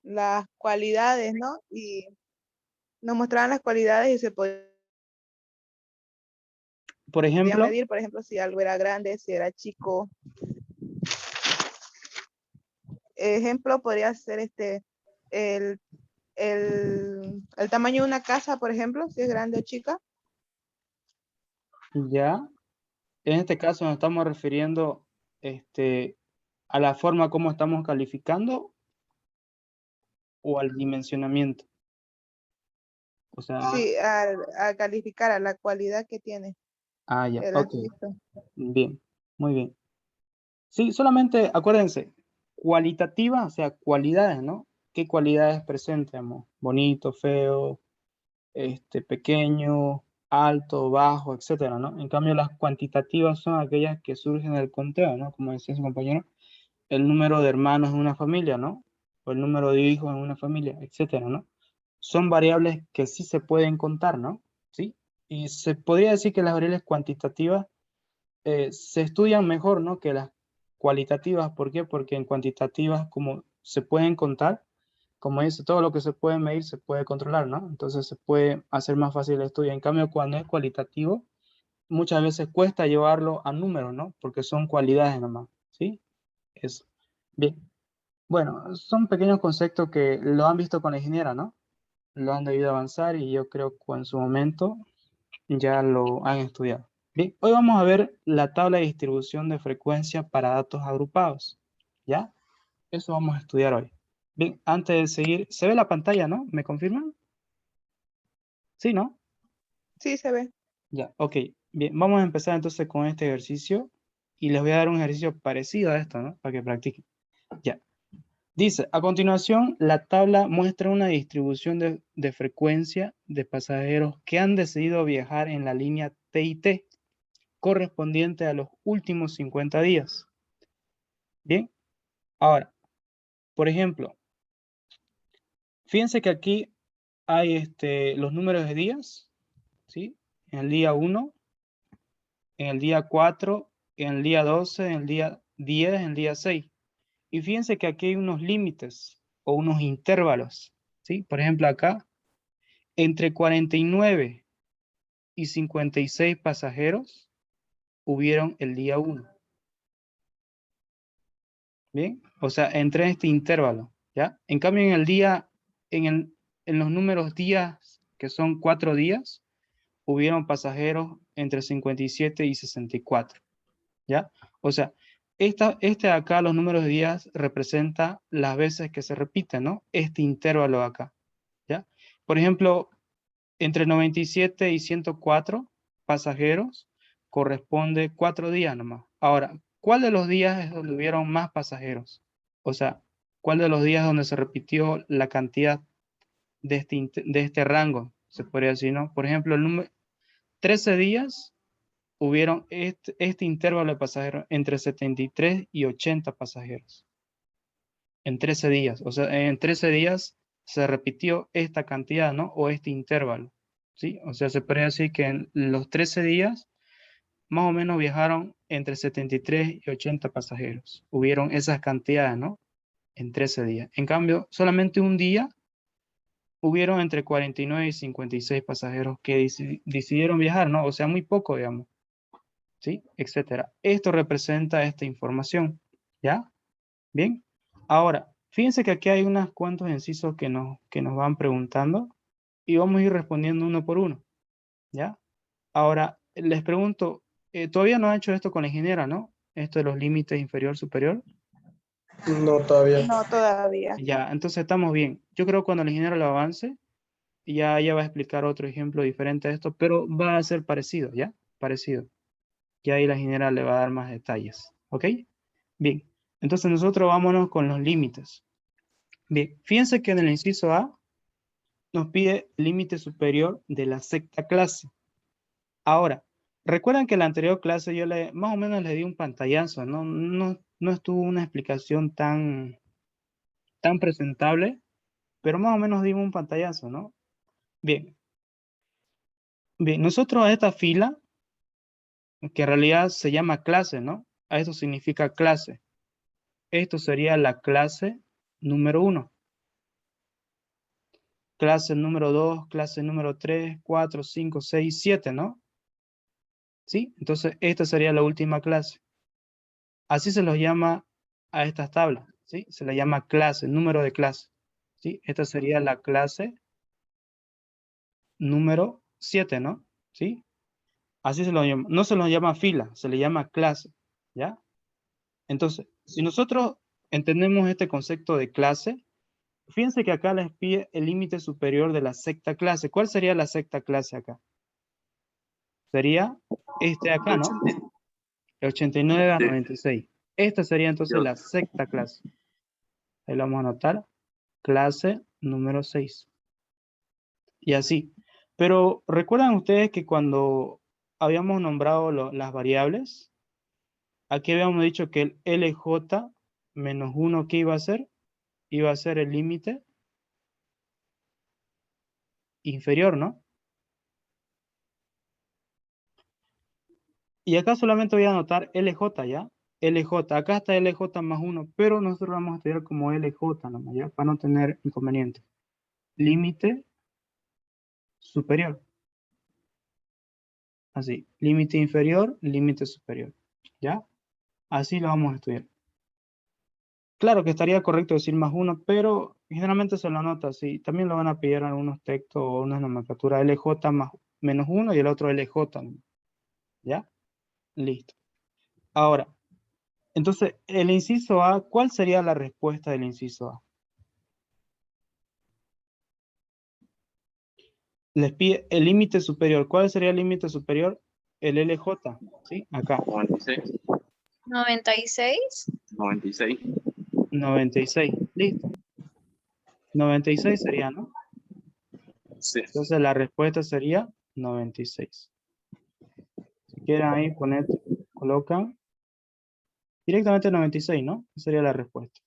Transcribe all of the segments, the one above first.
las cualidades, ¿no? Y nos mostraban las cualidades y se podía Por ejemplo, medir, por ejemplo, si algo era grande, si era chico. Ejemplo podría ser el, el tamaño de una casa, por ejemplo, si es grande o chica. ya, en este caso nos estamos refiriendo a la forma como estamos calificando o al dimensionamiento. O sea, Sí, a calificar a la cualidad que tiene ya, el ok, artista. bien, muy bien. Sí, solamente acuérdense, cualitativa, o sea, cualidades, ¿no? ¿Qué cualidades presentamos? Bonito, feo, pequeño, alto, bajo, etcétera, ¿no? En cambio, las cuantitativas son aquellas que surgen del conteo, ¿no? Como decía su compañero, el número de hermanos en una familia, ¿no? O el número de hijos en una familia, etcétera, ¿no? Son variables que sí se pueden contar, ¿no? ¿Sí? Y se podría decir que las variables cuantitativas se estudian mejor, ¿no? Que las cualitativas. ¿Por qué? Porque en cuantitativas, como se pueden contar, como dice, todo lo que se puede medir se puede controlar, ¿no? Entonces se puede hacer más fácil el estudio. En cambio, cuando es cualitativo, muchas veces cuesta llevarlo a números, ¿no? Porque son cualidades nomás, ¿sí? Eso. Bien. Bueno, son pequeños conceptos que lo han visto con la ingeniera, ¿no? Lo han debido avanzar y yo creo que en su momento ya lo han estudiado. Bien, hoy vamos a ver la tabla de distribución de frecuencia para datos agrupados, ¿ya? Eso vamos a estudiar hoy. Bien, antes de seguir, ¿se ve la pantalla, no? ¿Me confirman? Sí, ¿no? Sí, se ve. Ya, ok. Bien, vamos a empezar entonces con este ejercicio y les voy a dar un ejercicio parecido a esto, ¿no? Para que practiquen. Ya. Dice, a continuación, la tabla muestra una distribución de frecuencia de pasajeros que han decidido viajar en la línea TIT correspondiente a los últimos 50 días. Bien, ahora, por ejemplo, fíjense que aquí hay los números de días, ¿sí? En el día 1, en el día 4, en el día 12, en el día 10, en el día 6. Y fíjense que aquí hay unos límites o unos intervalos, ¿sí? Por ejemplo, acá, entre 49 y 56 pasajeros hubieron el día 1. Bien, o sea, entre este intervalo, ¿ya? En cambio, en los números días, que son 4 días, hubieron pasajeros entre 57 y 64, ¿ya? O sea, de acá, los números de días, representa las veces que se repiten, ¿no? Este intervalo de acá, ¿ya? Por ejemplo, entre 97 y 104 pasajeros corresponde 4 días nomás. Ahora, ¿cuál de los días es donde hubieron más pasajeros? O sea, ¿cuál de los días donde se repitió la cantidad de este rango? Se podría decir, ¿no? Por ejemplo, 13 días hubieron este intervalo de pasajeros entre 73 y 80 pasajeros. En 13 días. O sea, en 13 días se repitió esta cantidad, ¿no? O este intervalo. ¿Sí? O sea, se podría decir que en los 13 días más o menos viajaron entre 73 y 80 pasajeros. Hubieron esas cantidades, ¿no? En 13 días. En cambio, solamente un día hubieron entre 49 y 56 pasajeros que decidieron viajar, ¿no? O sea, muy poco, digamos. ¿Sí? Etcétera. Esto representa esta información. ¿Ya? Bien. Ahora, fíjense que aquí hay unos cuantos incisos que nos van preguntando y vamos a ir respondiendo uno por uno. ¿Ya? Ahora, les pregunto, todavía no ha hecho esto con la ingeniera, ¿no? Esto de los límites inferior-superior. No, todavía. No, todavía. Ya, entonces estamos bien. Yo creo que cuando la ingeniera lo avance, ya ella va a explicar otro ejemplo diferente a esto, pero va a ser parecido, ¿ya? Parecido. Y ahí la ingeniera le va a dar más detalles. ¿Ok? Bien. Entonces nosotros vámonos con los límites. Bien, fíjense que en el inciso A nos pide límite superior de la sexta clase. Ahora, recuerdan que en la anterior clase yo más o menos le di un pantallazo, no estuvo una explicación tan presentable, pero más o menos dimos un pantallazo, ¿no? Bien, bien, nosotros a esta fila, que en realidad se llama clase, ¿no? A esto significa clase. Esto sería la clase número 1. clase número 2, clase número 3, 4, 5, 6, 7, ¿no? ¿Sí? Entonces, esta sería la última clase. Así se los llama a estas tablas, ¿sí? Se le llama clase, número de clase, ¿sí? Esta sería la clase número 7, ¿no? ¿Sí? Así se lo llama. No se lo llama fila, se le llama clase, ¿ya? Entonces, si nosotros entendemos este concepto de clase, fíjense que acá les pide el límite superior de la sexta clase. ¿Cuál sería la sexta clase acá? Sería este acá, ¿no? De 89 a 96. Esta sería entonces la sexta clase. Ahí lo vamos a anotar. Clase número 6. Y así. Pero ¿recuerdan ustedes que cuando habíamos nombrado las variables, aquí habíamos dicho que el LJ menos 1, ¿qué iba a ser? Iba a ser el límite inferior, ¿no? Y acá solamente voy a anotar LJ, ¿ya? LJ, acá está LJ más 1, pero nosotros vamos a estudiar como LJ nomás, ¿ya? Para no tener inconveniente. Límite superior. Así, límite inferior, límite superior, ¿ya? Así lo vamos a estudiar. Claro que estaría correcto decir más 1, pero generalmente se lo anota así. También lo van a pedir en algunos textos o una nomenclatura LJ más menos 1 y el otro LJ, ¿ya? Listo. Ahora, entonces, el inciso A, ¿cuál sería la respuesta del inciso A? Les pide el límite superior. ¿Cuál sería el límite superior? El LJ, ¿sí? Acá. 96. 96. 96. 96. Listo. 96 sería, ¿no? Sí. Entonces la respuesta sería 96. Si quieren ahí poner, colocan directamente 96, ¿no? Esa sería la respuesta.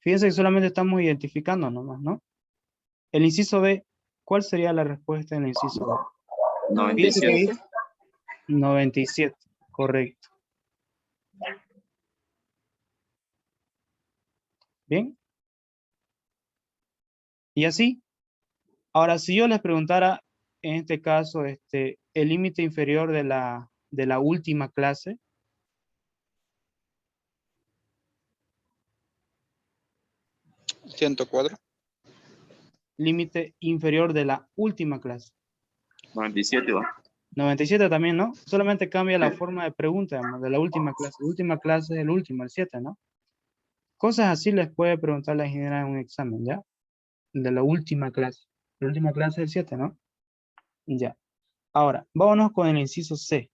Fíjense que solamente estamos identificando nomás, ¿no? El inciso B, ¿cuál sería la respuesta en el inciso B? Fíjense que 97. ahí 97, correcto. Bien. Y así, ahora si yo les preguntara, en este caso, el límite inferior de la última clase, ¿104? límite inferior de la última clase. 97 va. 97 también, ¿no? Solamente cambia la Sí. forma de pregunta, digamos, de la última clase. La última clase es el último, el 7, ¿no? Cosas así les puede preguntar la ingeniera en un examen, ¿ya? De la última clase. La última clase es el 7, ¿no? Ya. Ahora, vámonos con el inciso C.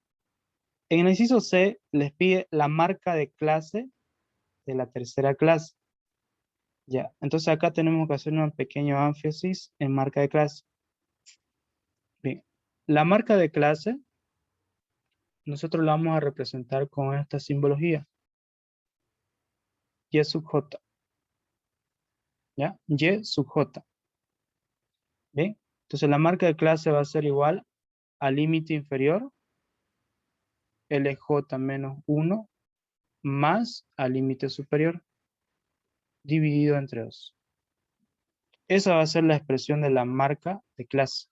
En el inciso C les pide la marca de clase de la tercera clase. Ya. Entonces acá tenemos que hacer un pequeño énfasis en marca de clase. Bien. La marca de clase nosotros la vamos a representar con esta simbología. Y sub J. ¿Ya? Y sub J. ¿Bien? Entonces la marca de clase va a ser igual al límite inferior, LJ menos 1, más al límite superior, dividido entre 2. Esa va a ser la expresión de la marca de clase.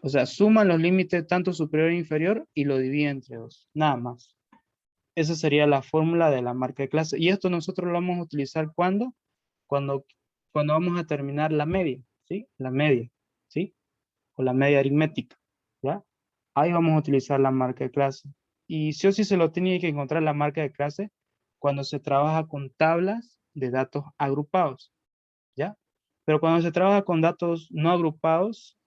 O sea, suman los límites tanto superior e inferior y lo divide entre 2. Nada más. Esa sería la fórmula de la marca de clase. Y esto nosotros lo vamos a utilizar ¿cuándo? Cuando vamos a terminar la media, ¿sí? La media, ¿sí? O la media aritmética, ¿ya? Ahí vamos a utilizar la marca de clase. Y sí o sí se lo tiene que encontrar la marca de clase cuando se trabaja con tablas de datos agrupados, ¿ya? Pero cuando se trabaja con datos no agrupados,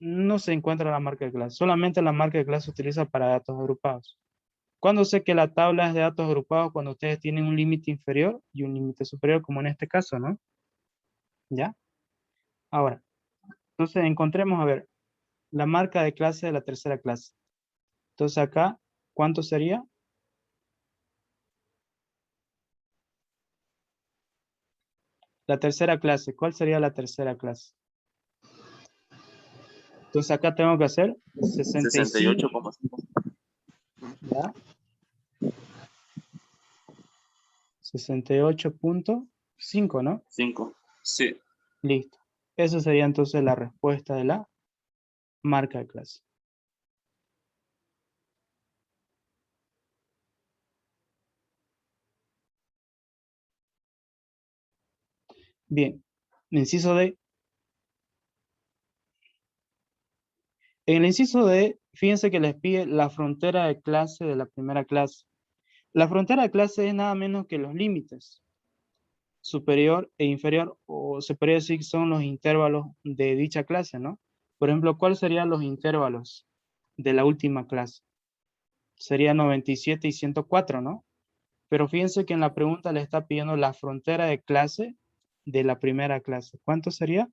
no se encuentra la marca de clase. Solamente la marca de clase se utiliza para datos agrupados. ¿Cuándo sé que la tabla es de datos agrupados? Cuando ustedes tienen un límite inferior y un límite superior, como en este caso, ¿no? ¿Ya? Ahora, entonces encontremos, a ver, la marca de clase de la tercera clase. Entonces acá, ¿cuánto sería? La tercera clase. ¿Cuál sería la tercera clase? Entonces acá tengo que hacer 65, 68,5. ¿ya? 68.5, ¿no? 5. Sí. Listo. Esa sería entonces la respuesta de la marca de clase. Bien. Inciso D. En el inciso D, fíjense que les pide la frontera de clase de la primera clase. La frontera de clase es nada menos que los límites superior e inferior, o se podría decir que son los intervalos de dicha clase, ¿no? Por ejemplo, ¿cuáles serían los intervalos de la última clase? Sería 97 y 104, ¿no? Pero fíjense que en la pregunta le está pidiendo la frontera de clase de la primera clase. ¿Cuánto sería?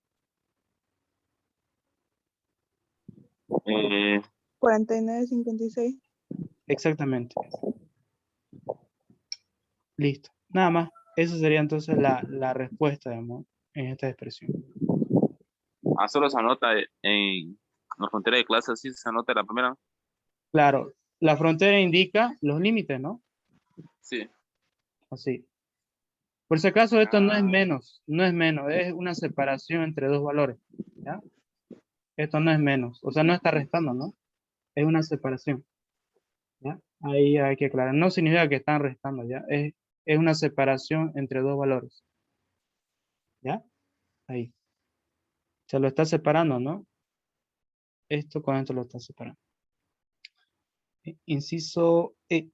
49,56. Exactamente. Listo. Nada más. Esa sería entonces la respuesta, digamos, en esta expresión. Solo se anota en la frontera de clase, así se anota la primera. Claro, la frontera indica los límites, ¿no? Sí. Así. Por si acaso, esto no es Ah, menos, no es menos, es una separación entre dos valores, ¿ya? Esto no es menos, o sea, no está restando, ¿no? Es una separación, ¿ya? Ahí hay que aclarar. No significa que están restando, ¿ya? Es una separación entre dos valores, ¿ya? Ahí. Se lo está separando, ¿no? Esto con esto lo está separando. Inciso E.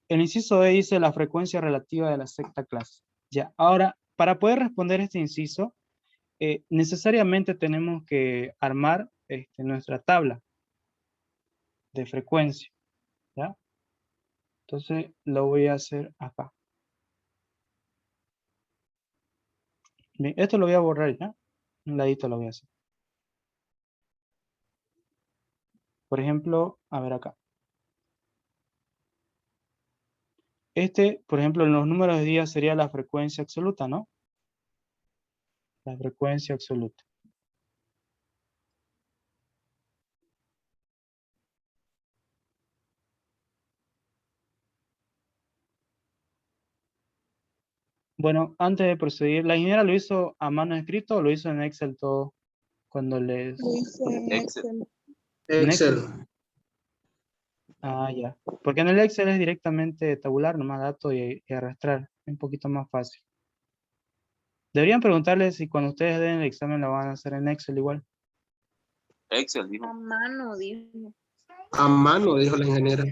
El inciso E dice la frecuencia relativa de la sexta clase. Ya, ahora, para poder responder este inciso, necesariamente tenemos que armar nuestra tabla de frecuencia, ¿ya? Entonces, lo voy a hacer acá. Bien, esto lo voy a borrar, ¿ya? Un ladito lo voy a hacer. Por ejemplo, a ver acá. Por ejemplo, en los números de días sería la frecuencia absoluta, ¿no? La frecuencia absoluta. Bueno, antes de proseguir, ¿la ingeniera lo hizo a mano escrito o lo hizo en Excel todo cuando les... Lo hice en Excel. Excel. ¿En Excel? Excel. Ah, ya. Porque en el Excel es directamente tabular, nomás datos y arrastrar. Es un poquito más fácil. Deberían preguntarles si cuando ustedes den el examen lo van a hacer en Excel igual. Excel, A dijo. mano, dijo. A mano, dijo la ingeniera.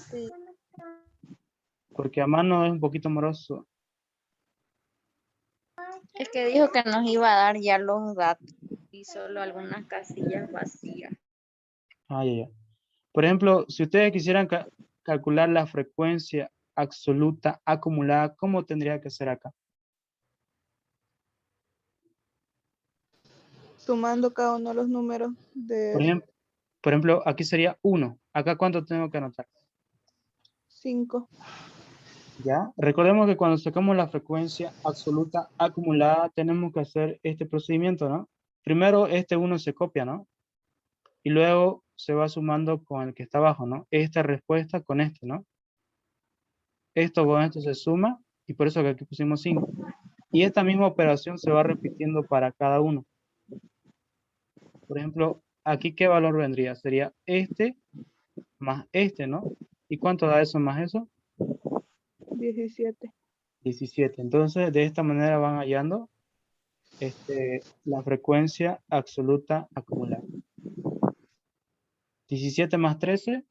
Sí. Porque a mano es un poquito moroso. Es que dijo que nos iba a dar ya los datos y solo algunas casillas vacías. Ah, ya, ya. Por ejemplo, si ustedes quisieran calcular la frecuencia absoluta acumulada, ¿cómo tendría que ser acá? Sumando cada uno de los números Por de ejemplo, aquí sería 1. ¿Acá cuánto tengo que anotar? 5. ¿Ya? Recordemos que cuando sacamos la frecuencia absoluta acumulada, tenemos que hacer este procedimiento, ¿no? Primero este 1 se copia, ¿no? Y luego se va sumando con el que está abajo, ¿no? Esta respuesta con este, ¿no? Esto con esto se suma y por eso que aquí pusimos 5. Y esta misma operación se va repitiendo para cada uno. Por ejemplo, aquí ¿qué valor vendría? Sería este más este, ¿no? ¿Y cuánto da eso más eso? 17. 17. Entonces, de esta manera van hallando la frecuencia absoluta acumulada. 17 más 13.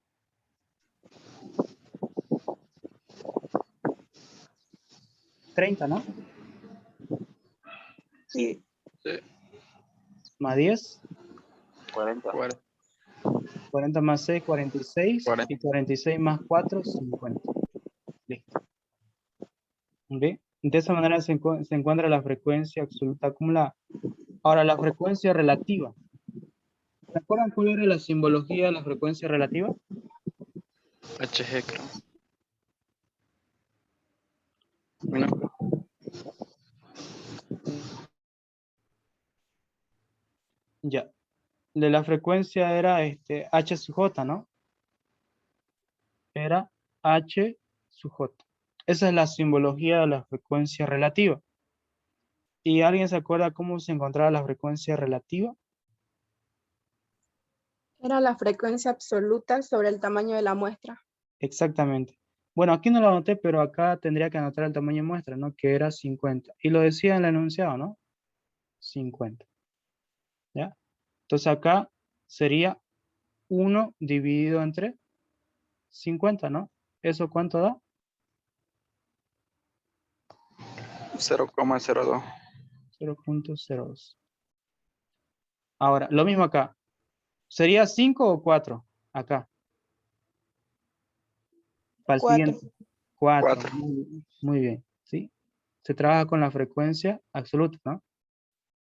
30, ¿no? Sí. Más 10. 40. 40 más 6, 46. 40. Y 46 más 4, 50. Listo. ¿Ve? De esa manera se encuentra la frecuencia absoluta acumulada. Ahora, la frecuencia relativa. ¿Se acuerdan cuál era la simbología de la frecuencia relativa? HG, creo. Bueno, Ya. De la frecuencia era H sub J, ¿no? Era H sub J. Esa es la simbología de la frecuencia relativa. ¿Y alguien se acuerda cómo se encontraba la frecuencia relativa? Era la frecuencia absoluta sobre el tamaño de la muestra. Exactamente. Bueno, aquí no lo anoté, pero acá tendría que anotar el tamaño de muestra, ¿no? Que era 50. Y lo decía en el enunciado, ¿no? 50. ¿Ya? Entonces acá sería 1 dividido entre 50, ¿no? ¿Eso cuánto da? 0,02. 0.02. Ahora, lo mismo acá. ¿Sería 5 o 4? Acá. Para el 4. siguiente. 4. 4. Muy bien. ¿Sí? Se trabaja con la frecuencia absoluta, ¿no?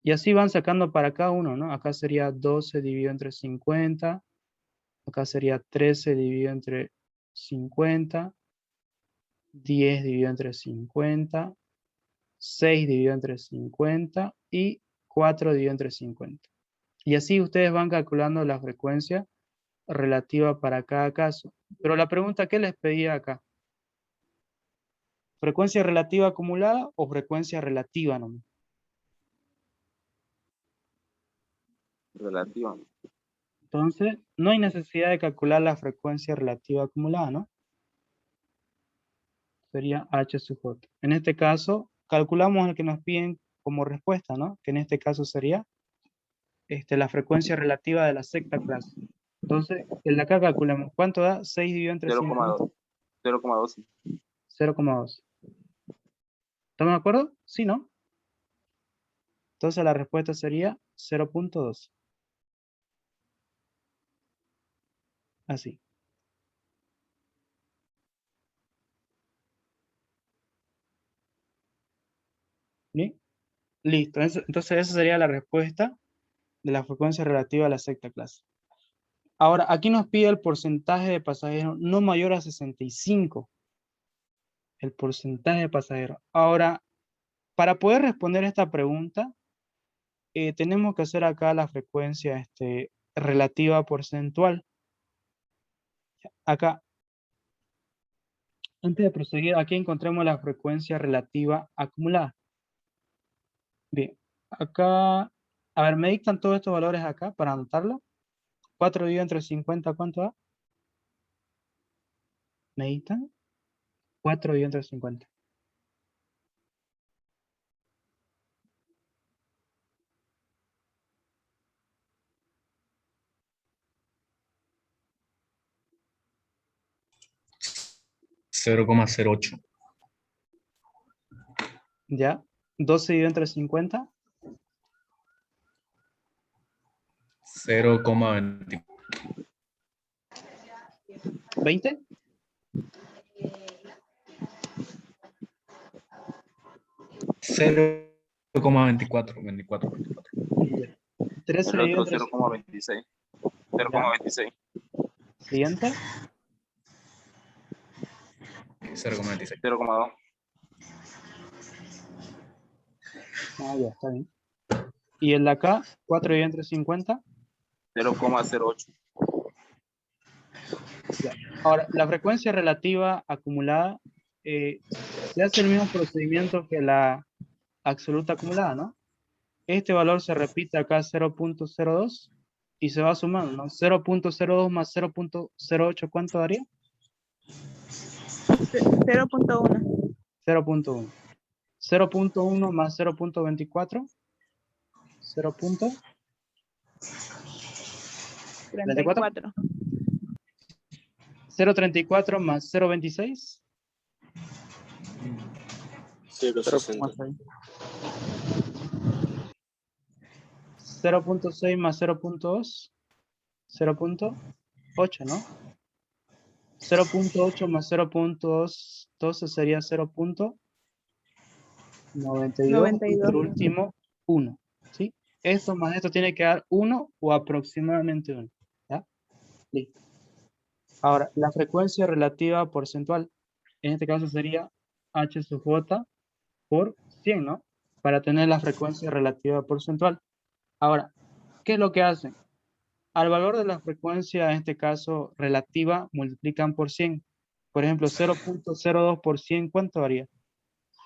Y así van sacando para cada uno, ¿no? Acá sería 12 dividido entre 50. Acá sería 13 dividido entre 50. 10 dividido entre 50. 6 dividido entre 50. Y 4 dividido entre 50. Y así ustedes van calculando la frecuencia relativa para cada caso. Pero la pregunta que les pedía acá, ¿frecuencia relativa acumulada o frecuencia relativa nomás? Relativa. Entonces, no hay necesidad de calcular la frecuencia relativa acumulada, ¿no? Sería H sub J. En este caso, calculamos el que nos piden como respuesta, ¿no? Que en este caso sería la frecuencia relativa de la sexta clase. Entonces, el de acá calculamos. ¿Cuánto da? 6 dividido entre 50. 0,12. 0,2. ¿Estamos de acuerdo? Sí, ¿no? Entonces la respuesta sería 0.2. Así. ¿Bien? Listo. Entonces esa sería la respuesta de la frecuencia relativa a la sexta clase. Ahora, aquí nos pide el porcentaje de pasajeros no mayor a 65. El porcentaje de pasajeros. Ahora, para poder responder esta pregunta, tenemos que hacer acá la frecuencia relativa porcentual. Acá, antes de proseguir, aquí encontramos la frecuencia relativa acumulada. Bien, acá, a ver, me dictan todos estos valores acá para anotarlo. 4 dividido entre 50, ¿cuánto da? Me dictan 4 dividido entre 50. 0,08. ¿Ya? 12 dividido entre 50. 0,20. 20. 0,24. 24. 13 El dividido otro entre 0,26. Ya. 0,26. Siguiente. 0,26. 0,2. Ah, ya, está bien. Y el de acá, 4 dividido entre 50. 0,08. Ya. Ahora, la frecuencia relativa acumulada se hace el mismo procedimiento que la absoluta acumulada, ¿no? Este valor se repite acá 0.02 y se va sumando, ¿no? 0.02 más 0.08, ¿cuánto daría? 0.1. 0.1. 0.1 más 0.24. 34. 0.34 más 0.26. 0,60. 0.6 más 0.2. 0.8, ¿no? 0.8 más 0.2, entonces sería 0.92. 92. Y por último, 1. ¿Sí? Esto más esto tiene que dar 1 o aproximadamente 1. ¿Ya? Listo. Ahora, la frecuencia relativa porcentual. En este caso sería H sub J por 100, ¿no? Para tener la frecuencia relativa porcentual. Ahora, ¿qué es lo que hacen? Al valor de la frecuencia, en este caso relativa, multiplican por 100. Por ejemplo, 0.02 por 100, ¿cuánto haría?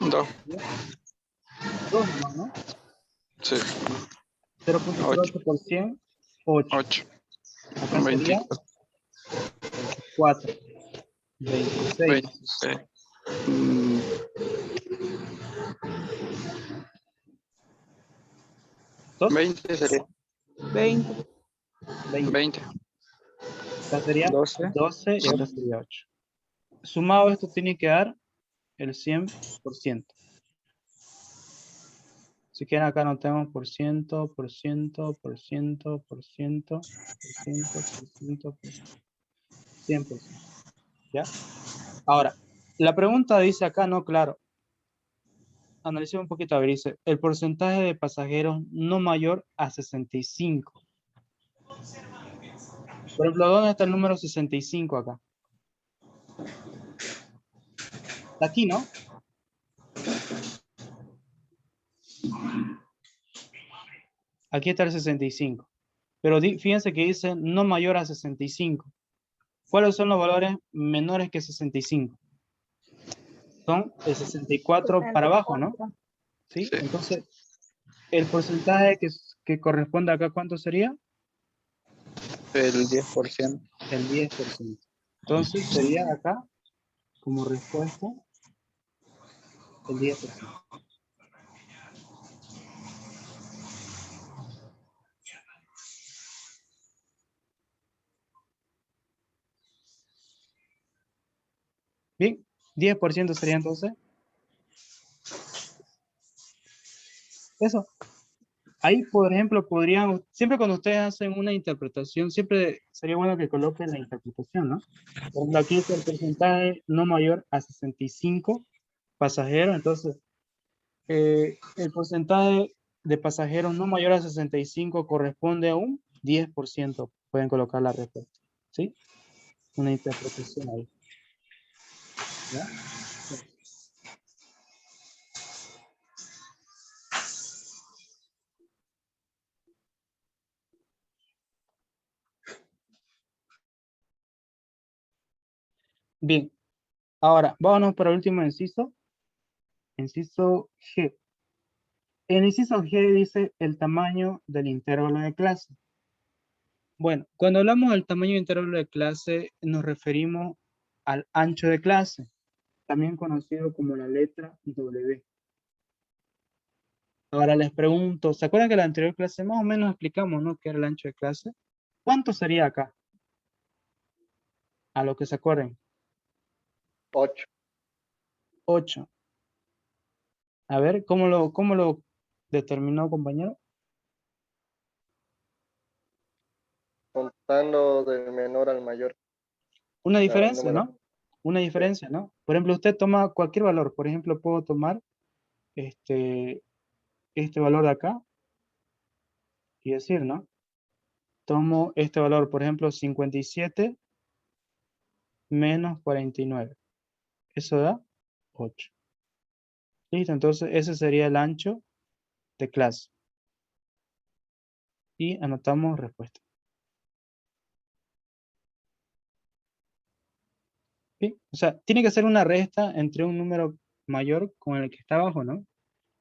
2. 2 nomás, ¿no? Sí. 0.08 por 100, 8. 8. Acá sería 4. 26. 26. Mm, ¿Dos? 20 sería. 20. 20. 20. Acá sería 12. 12 y acá sería 8. Sumado esto tiene que dar el 100%. Si quieren acá anotemos por ciento, por ciento, por ciento, por ciento, por ciento, por ciento, por ciento, 100%. ¿Ya? Ahora, la pregunta dice acá, no, claro. Analicemos un poquito, a ver, dice, el porcentaje de pasajeros no mayor a 65. Por ejemplo, ¿dónde está el número 65 acá? Está aquí, ¿no? Aquí está el 65. Pero fíjense que dice no mayor a 65. ¿Cuáles son los valores menores que 65? Son el 64 para abajo, ¿no? ¿Sí? Sí. Entonces, el porcentaje que corresponde acá, ¿cuánto sería? El 10%. El 10%. Entonces, sería acá, como respuesta, el 10%. Bien, 10% sería entonces eso. Ahí, por ejemplo, podrían, siempre cuando ustedes hacen una interpretación, siempre sería bueno que coloquen la interpretación, ¿no? Por ejemplo, aquí está el porcentaje no mayor a 65 pasajeros, entonces el porcentaje de pasajeros no mayor a 65 corresponde a un 10%. Pueden colocar la respuesta, ¿sí? Una interpretación ahí. ¿Ya? Bien, ahora vámonos para el último inciso. Inciso G. El inciso G dice el tamaño del intervalo de clase. Bueno, cuando hablamos del tamaño del intervalo de clase, nos referimos al ancho de clase, también conocido como la letra W. Ahora les pregunto, ¿se acuerdan que en la anterior clase más o menos explicamos, ¿no?, qué era el ancho de clase? ¿Cuánto sería acá? A lo que se acuerden. 8. 8. A ver, ¿cómo lo determinó, compañero? Contando del menor al mayor. Una diferencia, número. ¿no? Una diferencia, ¿no? Por ejemplo, usted toma cualquier valor. Por ejemplo, puedo tomar este valor de acá y decir, ¿no? Tomo este valor, por ejemplo, 57 menos 49. Eso da 8. Listo, entonces ese sería el ancho de clase. Y anotamos respuesta. ¿Sí? O sea, tiene que ser una resta entre un número mayor con el que está abajo, ¿no?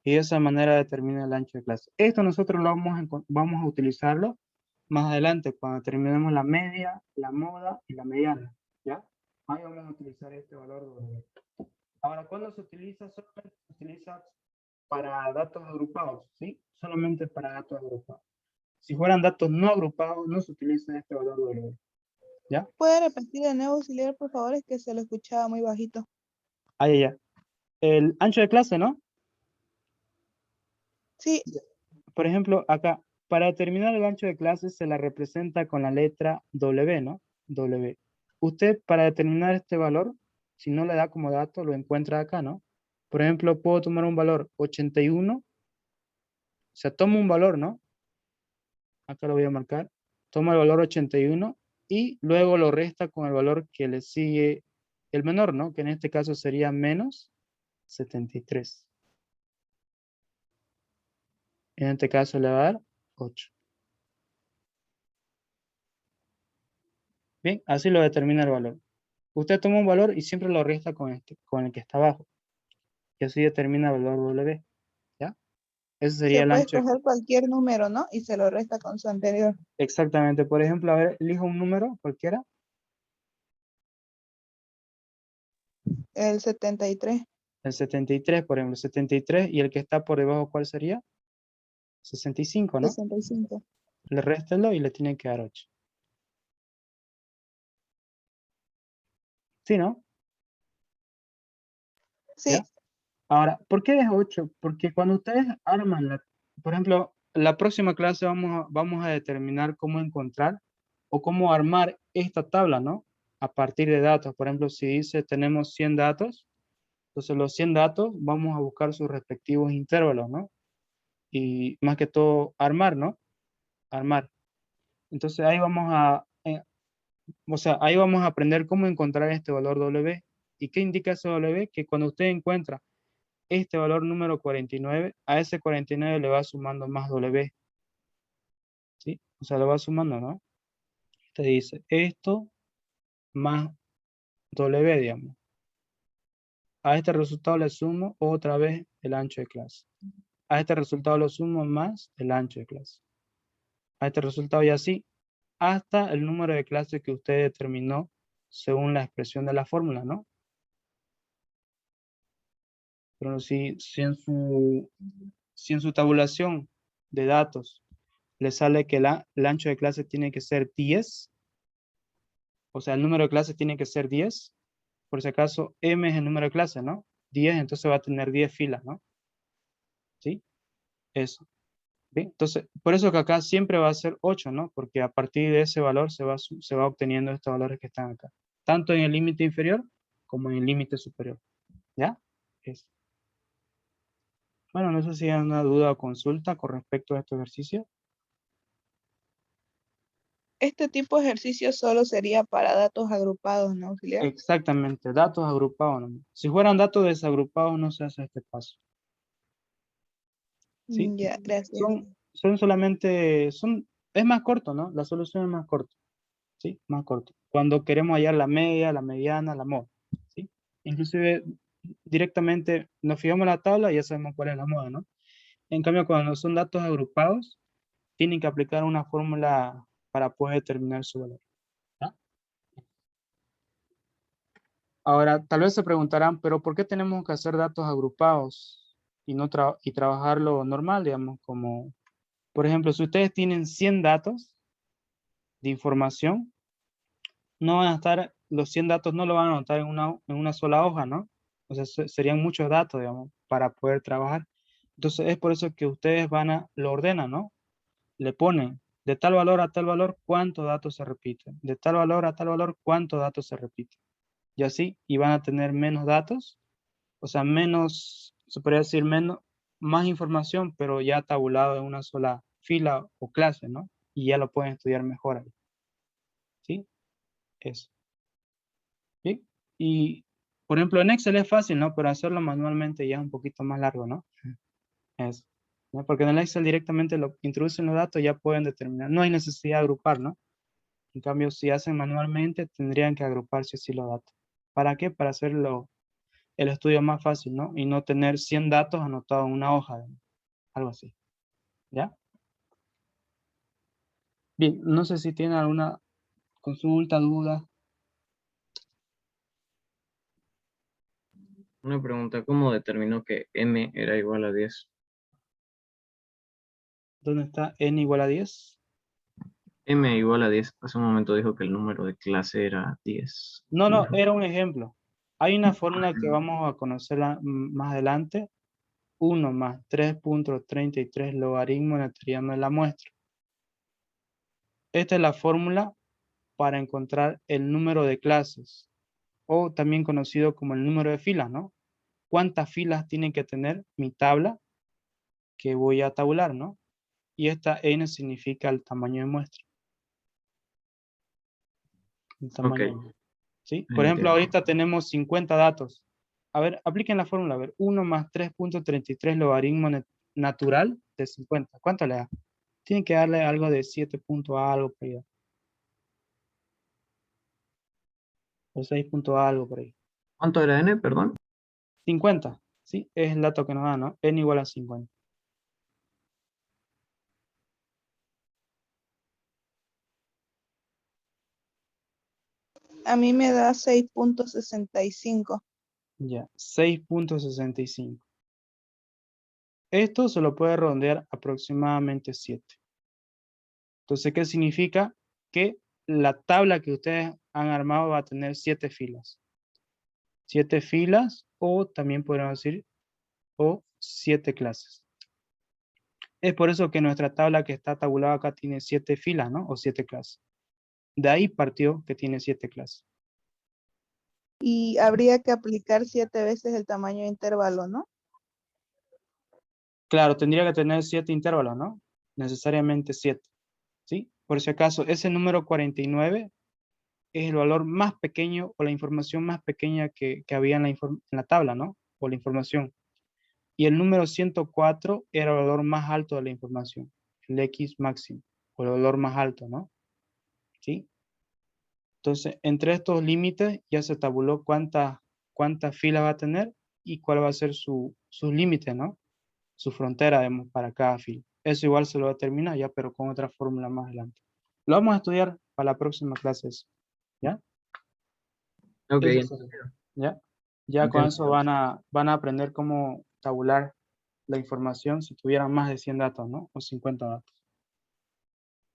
Y de esa manera determina el ancho de clase. Esto nosotros vamos a utilizarlo más adelante, cuando terminemos la media, la moda y la mediana, ¿ya? Ahí vamos a utilizar este valor W. Ahora, ¿cuándo se utiliza? Solamente se utiliza para datos agrupados, ¿sí? Solamente para datos agrupados. Si fueran datos no agrupados, no se utiliza este valor W, ¿ya? ¿Puede repetir de nuevo, auxiliar, por favor? Es que se lo escuchaba muy bajito. Ahí ya. El ancho de clase, ¿no? Sí, Por ejemplo, acá, para determinar el ancho de clase se la representa con la letra W, ¿no? W. Usted, para determinar este valor, si no le da como dato, lo encuentra acá, ¿no? Por ejemplo, puedo tomar un valor 81, o sea, tomo un valor, ¿no? Acá lo voy a marcar. Toma el valor 81 y luego lo resta con el valor que le sigue el menor, ¿no? Que en este caso sería menos 73. En este caso le va a dar 8. Bien, así lo determina el valor. Usted toma un valor y siempre lo resta con el que está abajo. Y así determina el valor W. ¿Ya? Ese sería Se el puede ancho. escoger cualquier número, ¿no? Y se lo resta con su anterior. Exactamente. Por ejemplo, a ver, elijo un número cualquiera. El 73. El 73, por ejemplo, 73. Y el que está por debajo, ¿cuál sería? 65, ¿no? 65. Le réstelo y le tiene que dar 8. ¿Sí, no? Sí. ¿Ya? Ahora, ¿por qué es 8? Porque cuando ustedes arman, por ejemplo, la próxima clase vamos a determinar cómo encontrar o cómo armar esta tabla, ¿no? A partir de datos. Por ejemplo, si dice tenemos 100 datos, entonces los 100 datos vamos a buscar sus respectivos intervalos, ¿no? Y más que todo armar, ¿no? Armar. Entonces ahí ahí vamos a aprender cómo encontrar este valor W. ¿Y qué indica ese W? Que cuando usted encuentra este valor número 49, a ese 49 le va sumando más W, ¿sí? O sea, lo va sumando, ¿no? Te dice esto más W, digamos. A este resultado le sumo otra vez el ancho de clase. A este resultado lo sumo más el ancho de clase. A este resultado y así, hasta el número de clases que usted determinó según la expresión de la fórmula, ¿no? Pero si en su tabulación de datos le sale que el ancho de clase tiene que ser 10, o sea, el número de clases tiene que ser 10, por si acaso m es el número de clase, ¿no? 10, entonces va a tener 10 filas, ¿no? ¿Sí? Eso. ¿Bien? Entonces, por eso que acá siempre va a ser 8, ¿no? Porque a partir de ese valor se va obteniendo estos valores que están acá, tanto en el límite inferior como en el límite superior. ¿Ya? Eso. Bueno, no sé si hay una duda o consulta con respecto a este ejercicio. Este tipo de ejercicio solo sería para datos agrupados, ¿no, auxiliar? Exactamente, datos agrupados, ¿no? Si fueran datos desagrupados no se hace este paso. ¿Sí? Ya, gracias. Son solamente, es más corto, ¿no? La solución es más corta, ¿sí? Más corto. Cuando queremos hallar la media, la mediana, la moda, ¿sí? Inclusive directamente nos fijamos en la tabla y ya sabemos cuál es la moda, ¿no? En cambio, cuando son datos agrupados, tienen que aplicar una fórmula para poder determinar su valor. ¿Ya? Ahora, tal vez se preguntarán, pero ¿por qué tenemos que hacer datos agrupados y no trabajarlo normal, digamos, como, por ejemplo, si ustedes tienen 100 datos de información, no van a estar, los 100 datos no lo van a anotar en una sola hoja, ¿no? O sea, serían muchos datos, digamos, para poder trabajar. Entonces, es por eso que ustedes lo ordenan, ¿no? Le ponen de tal valor a tal valor cuántos datos se repiten, de tal valor a tal valor cuántos datos se repiten. Y así, y van a tener menos datos, o sea, menos, se podría decir más información, pero ya tabulado en una sola fila o clase, ¿no? Y ya lo pueden estudiar mejor ahí. ¿Sí? Eso. ¿Sí? Y, por ejemplo, en Excel es fácil, ¿no? Pero hacerlo manualmente ya es un poquito más largo, ¿no? Eso. ¿No? Porque en el Excel directamente lo introducen los datos y ya pueden determinar. No hay necesidad de agrupar, ¿no? En cambio, si hacen manualmente, tendrían que agruparse así los datos. ¿Para qué? Para hacerlo el estudio más fácil, ¿no? Y no tener 100 datos anotados en una hoja, algo así. ¿Ya? Bien, no sé si tiene alguna consulta, duda. Una pregunta, ¿cómo determinó que m era igual a 10? ¿Dónde está n igual a 10? M igual a 10. Hace un momento dijo que el número de clase era 10. No, no, era un ejemplo. Hay una fórmula que vamos a conocerla más adelante. 1 más 3.33 logaritmo neperiano de la muestra. Esta es la fórmula para encontrar el número de clases, o también conocido como el número de filas, ¿no? ¿Cuántas filas tiene que tener mi tabla que voy a tabular, ¿no? Y esta n significa el tamaño de muestra. El tamaño de Ok, muestra. ¿Sí? Por ejemplo, entiendo. ahorita tenemos 50 datos. A ver, apliquen la fórmula. A ver, 1 más 3.33 logaritmo natural de 50. ¿Cuánto le da? Tienen que darle algo de 7 punto algo. Por ahí. o 6 punto algo por ahí. ¿Cuánto era n, perdón? 50, ¿sí? Es el dato que nos da, ¿no? N igual a 50. A mí me da 6.65. Ya, 6.65. Esto se lo puede redondear aproximadamente 7. Entonces, ¿qué significa? Que la tabla que ustedes han armado va a tener 7 filas. 7 filas, o también podríamos decir, o 7 clases. Es por eso que nuestra tabla que está tabulada acá tiene 7 filas, ¿no? O 7 clases. De ahí partió que tiene 7 clases. Y habría que aplicar 7 veces el tamaño de intervalo, ¿no? Claro, tendría que tener 7 intervalos, ¿no? Necesariamente 7, ¿sí? Por si acaso, ese número 49 es el valor más pequeño o la información más pequeña que había en la tabla, ¿no? O la información. Y el número 104 era el valor más alto de la información, el X máximo, o el valor más alto, ¿no? ¿Sí? Entonces, entre estos límites ya se tabuló cuántas filas va a tener y cuál va a ser su límite, ¿no? Su frontera, digamos, para cada fila. Eso igual se lo determina ya, pero con otra fórmula más adelante. Lo vamos a estudiar para la próxima clase, ¿ya? Ok, Eso sería, ¿ya? Ya con eso entendido. van a aprender cómo tabular la información si tuvieran más de 100 datos, ¿no? O 50 datos.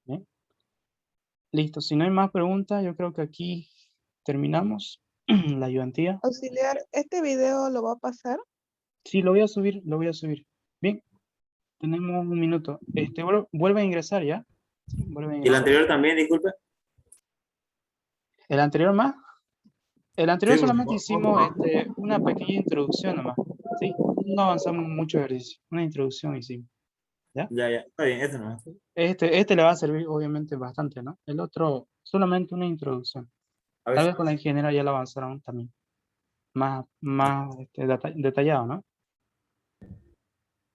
¿Bien? Listo, si no hay más preguntas, yo creo que aquí terminamos la ayudantía. Auxiliar, ¿este video lo va a pasar? Sí, lo voy a subir, lo voy a subir. Bien, tenemos un minuto. Vuelve a ingresar, ¿ya? Sí, vuelve a ¿Y el ingresar. anterior también, disculpe? ¿El anterior más? El anterior Sí, solamente hicimos una pequeña introducción nomás, ¿sí? No avanzamos mucho ejercicio, una introducción hicimos, ¿ya? ya, está bien, eso no. Este le va a servir obviamente bastante, ¿no? El otro, solamente una introducción. A Tal ver. vez con la ingeniera ya la avanzaron también, más detallado, ¿no?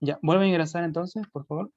Ya, vuelve a ingresar entonces, por favor.